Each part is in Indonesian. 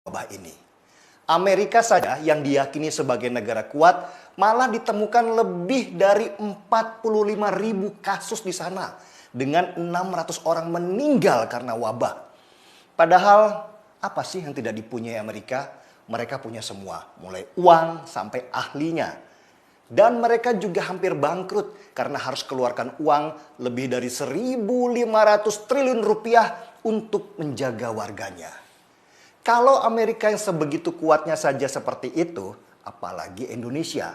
wabah ini. Amerika saja yang diyakini sebagai negara kuat malah ditemukan lebih dari 45.000 kasus di sana dengan 600 orang meninggal karena wabah. Padahal apa sih yang tidak dipunyai Amerika? Mereka punya semua, mulai uang sampai ahlinya. Dan mereka juga hampir bangkrut karena harus keluarkan uang lebih dari 1.500 triliun rupiah untuk menjaga warganya. Kalau Amerika yang sebegitu kuatnya saja seperti itu, apalagi Indonesia.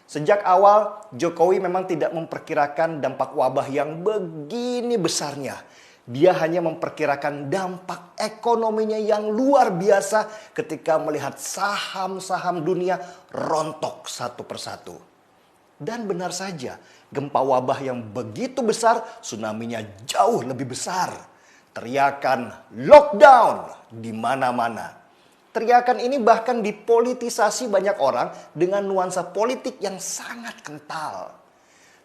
Sejak awal, Jokowi memang tidak memperkirakan dampak wabah yang begini besarnya. Dia hanya memperkirakan dampak ekonominya yang luar biasa ketika melihat saham-saham dunia rontok satu persatu. Dan benar saja, gempa wabah yang begitu besar, tsunami-nya jauh lebih besar. Teriakan lockdown di mana-mana. Teriakan ini bahkan dipolitisasi banyak orang dengan nuansa politik yang sangat kental.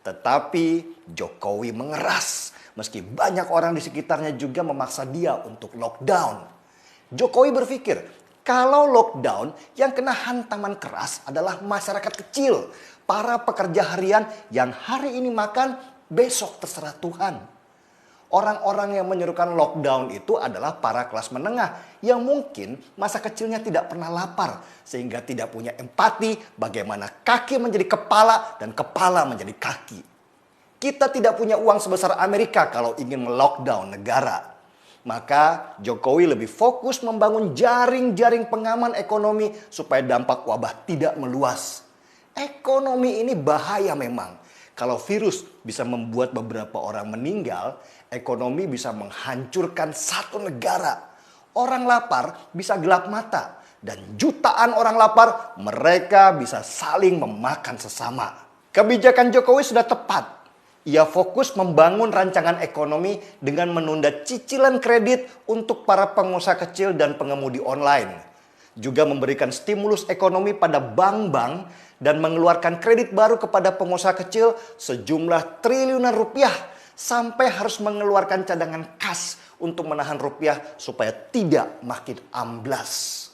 Tetapi Jokowi mengeras meski banyak orang di sekitarnya juga memaksa dia untuk lockdown. Jokowi berpikir kalau lockdown yang kena hantaman keras adalah masyarakat kecil, para pekerja harian yang hari ini makan, besok terserah Tuhan. Orang-orang yang menyerukan lockdown itu adalah para kelas menengah yang mungkin masa kecilnya tidak pernah lapar sehingga tidak punya empati bagaimana kaki menjadi kepala dan kepala menjadi kaki. Kita tidak punya uang sebesar Amerika kalau ingin melockdown negara. Maka Jokowi lebih fokus membangun jaring-jaring pengaman ekonomi supaya dampak wabah tidak meluas. Ekonomi ini bahaya memang. Kalau virus bisa membuat beberapa orang meninggal, ekonomi bisa menghancurkan satu negara. Orang lapar bisa gelap mata. Dan jutaan orang lapar, mereka bisa saling memakan sesama. Kebijakan Jokowi sudah tepat. Ia fokus membangun rancangan ekonomi dengan menunda cicilan kredit untuk para pengusaha kecil dan pengemudi online. Juga memberikan stimulus ekonomi pada bank-bank dan mengeluarkan kredit baru kepada pengusaha kecil sejumlah triliunan rupiah sampai harus mengeluarkan cadangan kas untuk menahan rupiah supaya tidak makin amblas.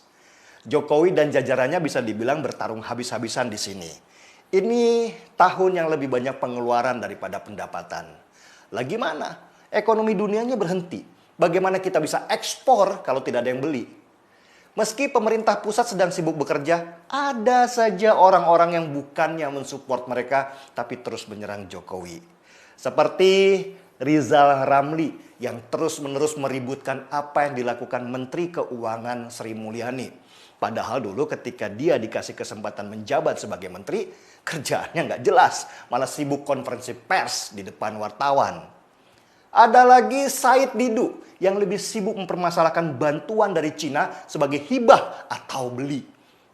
Jokowi dan jajarannya bisa dibilang bertarung habis-habisan di sini. Ini tahun yang lebih banyak pengeluaran daripada pendapatan. Lagi mana? Ekonomi dunianya berhenti. Bagaimana kita bisa ekspor kalau tidak ada yang beli? Meski pemerintah pusat sedang sibuk bekerja, ada saja orang-orang yang bukannya mensupport mereka, tapi terus menyerang Jokowi. Seperti Rizal Ramli yang terus-menerus meributkan apa yang dilakukan Menteri Keuangan Sri Mulyani. Padahal dulu ketika dia dikasih kesempatan menjabat sebagai menteri, kerjaannya nggak jelas, malah sibuk konferensi pers di depan wartawan. Ada lagi Said Didu yang lebih sibuk mempermasalahkan bantuan dari Cina sebagai hibah atau beli.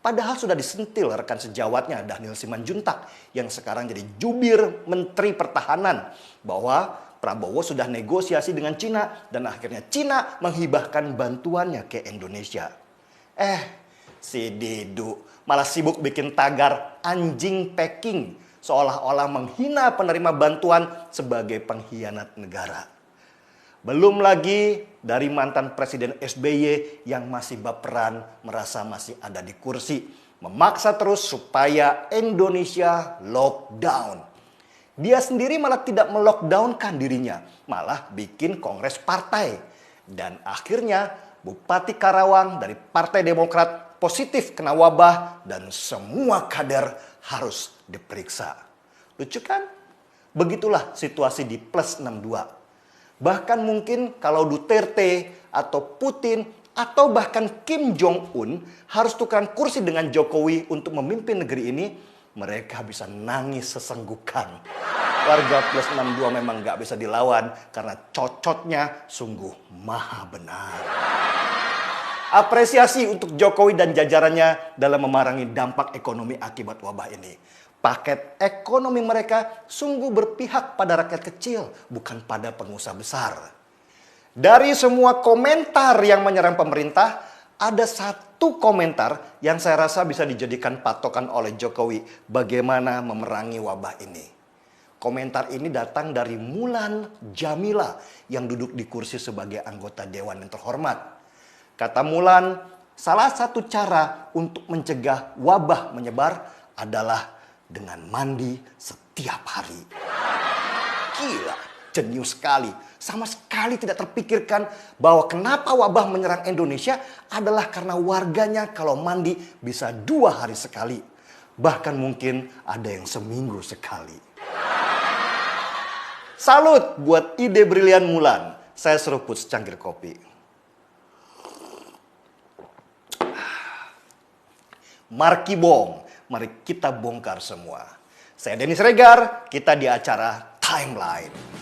Padahal sudah disentil rekan sejawatnya Dhanil Simanjuntak yang sekarang jadi jubir Menteri Pertahanan bahwa Prabowo sudah negosiasi dengan Cina dan akhirnya Cina menghibahkan bantuannya ke Indonesia. Si Didu malah sibuk bikin tagar anjing packing seolah-olah menghina penerima bantuan sebagai pengkhianat negara. Belum lagi dari mantan Presiden SBY yang masih baperan merasa masih ada di kursi. Memaksa terus supaya Indonesia lockdown. Dia sendiri malah tidak melockdownkan dirinya. Malah bikin kongres partai. Dan akhirnya Bupati Karawang dari Partai Demokrat positif kena wabah dan semua kader harus diperiksa. Lucu kan? Begitulah situasi di plus 62. Bahkan mungkin kalau Duterte atau Putin atau bahkan Kim Jong-un harus tukeran kursi dengan Jokowi untuk memimpin negeri ini, mereka bisa nangis sesenggukan. Warga plus 62 memang nggak bisa dilawan karena cocotnya sungguh maha benar. Apresiasi untuk Jokowi dan jajarannya dalam memerangi dampak ekonomi akibat wabah ini. Paket ekonomi mereka sungguh berpihak pada rakyat kecil, bukan pada pengusaha besar. Dari semua komentar yang menyerang pemerintah, ada satu komentar yang saya rasa bisa dijadikan patokan oleh Jokowi bagaimana memerangi wabah ini. Komentar ini datang dari Mulan Jamila yang duduk di kursi sebagai anggota Dewan yang terhormat. Kata Mulan, Salah satu cara untuk mencegah wabah menyebar adalah dengan mandi setiap hari. Gila, jenius sekali. Sama sekali tidak terpikirkan bahwa kenapa wabah menyerang Indonesia adalah karena warganya kalau mandi bisa 2 hari sekali. Bahkan mungkin ada yang seminggu sekali. Salut buat ide brilian Mulan. Saya seruput secangkir kopi. Marki Bong, mari kita bongkar semua. Saya Denny Siregar, kita di acara Timeline.